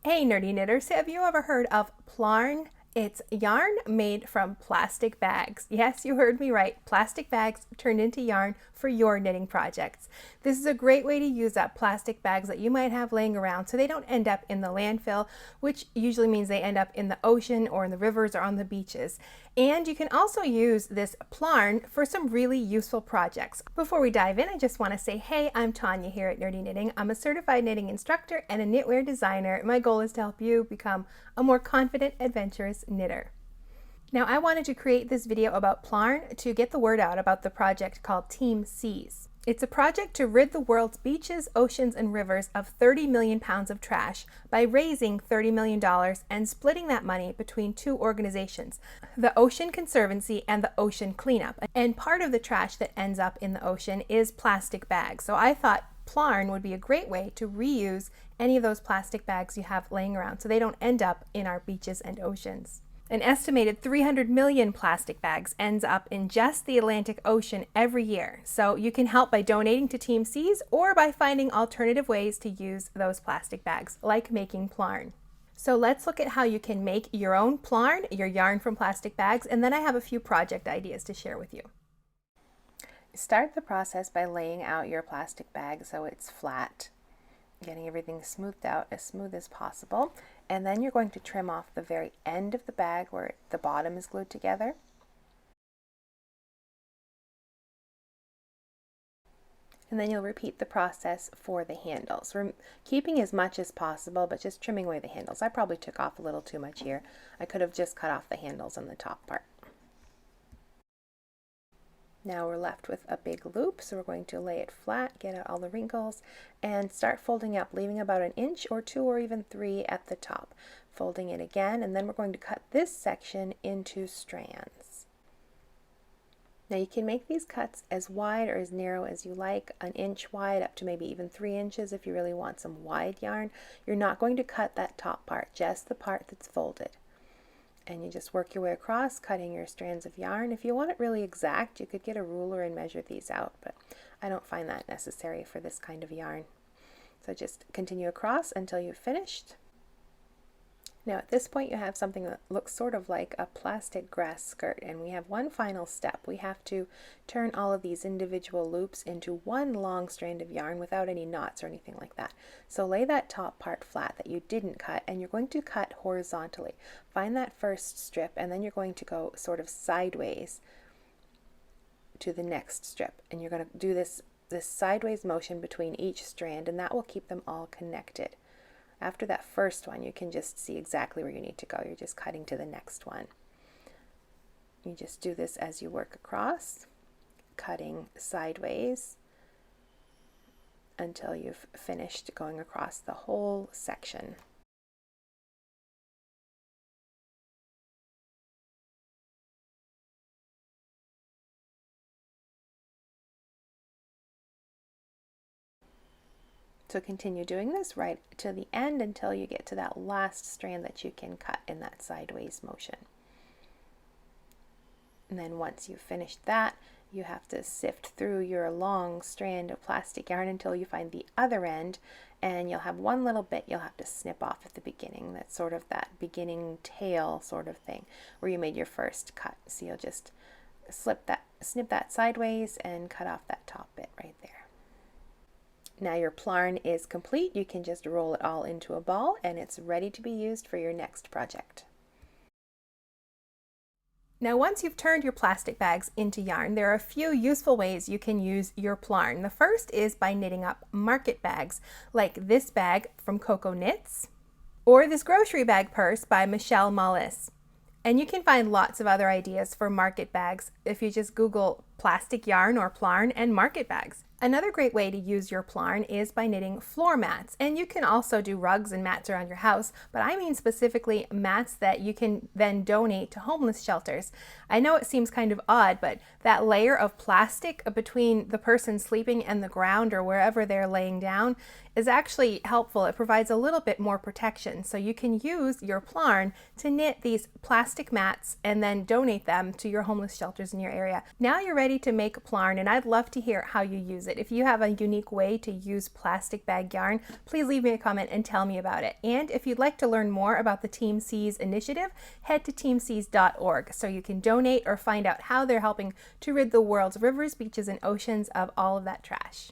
Hey nerdy knitters, have you ever heard of Plarn? It's yarn made from plastic bags. Yes, you heard me right. Plastic bags turned into yarn for your knitting projects. This is a great way to use up plastic bags that you might have laying around so they don't end up in the landfill, which usually means they end up in the ocean or in the rivers or on the beaches. And you can also use this Plarn for some really useful projects. Before we dive in, I just want to say, hey, I'm Tanya here at Nerdy Knitting. I'm a certified knitting instructor and a knitwear designer. My goal is to help you become a more confident, adventurous knitter. Now, I wanted to create this video about Plarn to get the word out about the project called Team Seas. It's a project to rid the world's beaches, oceans, and rivers of 30 million pounds of trash by raising $30 million and splitting that money between two organizations, the Ocean Conservancy and the Ocean Cleanup. And part of the trash that ends up in the ocean is plastic bags. So I thought Plarn would be a great way to reuse any of those plastic bags you have laying around so they don't end up in our beaches and oceans. An estimated 300 million plastic bags ends up in just the Atlantic Ocean every year. So you can help by donating to Team Seas or by finding alternative ways to use those plastic bags, like making Plarn. So let's look at how you can make your own Plarn, your yarn from plastic bags, and then I have a few project ideas to share with you. Start the process by laying out your plastic bag so it's flat, getting everything smoothed out as smooth as possible. And then you're going to trim off the very end of the bag where the bottom is glued together. And then you'll repeat the process for the handles. We're keeping as much as possible, but just trimming away the handles. I probably took off a little too much here. I could have just cut off the handles on the top part. Now we're left with a big loop, so we're going to lay it flat, get out all the wrinkles, and start folding up, leaving about an inch or 2 or even 3 at the top. Folding it again, and then we're going to cut this section into strands. Now you can make these cuts as wide or as narrow as you like, an inch wide up to maybe even 3 inches if you really want some wide yarn. You're not going to cut that top part, just the part that's folded. And you just work your way across, cutting your strands of yarn. If you want it really exact, you could get a ruler and measure these out, but I don't find that necessary for this kind of yarn. So just continue across until you've finished. Now at this point you have something that looks sort of like a plastic grass skirt, and we have one final step. We have to turn all of these individual loops into one long strand of yarn without any knots or anything like that. So lay that top part flat that you didn't cut, and you're going to cut horizontally. Find that first strip, and then you're going to go sort of sideways to the next strip, and you're going to do this sideways motion between each strand, and that will keep them all connected. After that first one, you can just see exactly where you need to go. You're just cutting to the next one. You just do this as you work across, cutting sideways until you've finished going across the whole section. So continue doing this right to the end until you get to that last strand that you can cut in that sideways motion. And then once you've finished that, you have to sift through your long strand of plastic yarn until you find the other end, and you'll have one little bit you'll have to snip off at the beginning. That's sort of that beginning tail sort of thing where you made your first cut. So you'll just snip that sideways and cut off that top bit right there. Now your Plarn is complete. You can just roll it all into a ball and it's ready to be used for your next project. Now once you've turned your plastic bags into yarn, there are a few useful ways you can use your Plarn. The first is by knitting up market bags, like this bag from Coco Knits, or this grocery bag purse by Michelle Mollis. And you can find lots of other ideas for market bags if you just Google plastic yarn or Plarn and market bags. Another great way to use your Plarn is by knitting floor mats, and you can also do rugs and mats around your house, but I mean specifically mats that you can then donate to homeless shelters. I know it seems kind of odd, but that layer of plastic between the person sleeping and the ground or wherever they're laying down is actually helpful. It provides a little bit more protection, so you can use your Plarn to knit these plastic mats and then donate them to your homeless shelters in your area. Now you're ready to make a Plarn, and I'd love to hear how you use it. it. If you have a unique way to use plastic bag yarn, please leave me a comment and tell me about it. And if you'd like to learn more about the Team Seas initiative, head to teamseas.org so you can donate or find out how they're helping to rid the world's rivers, beaches, and oceans of all of that trash.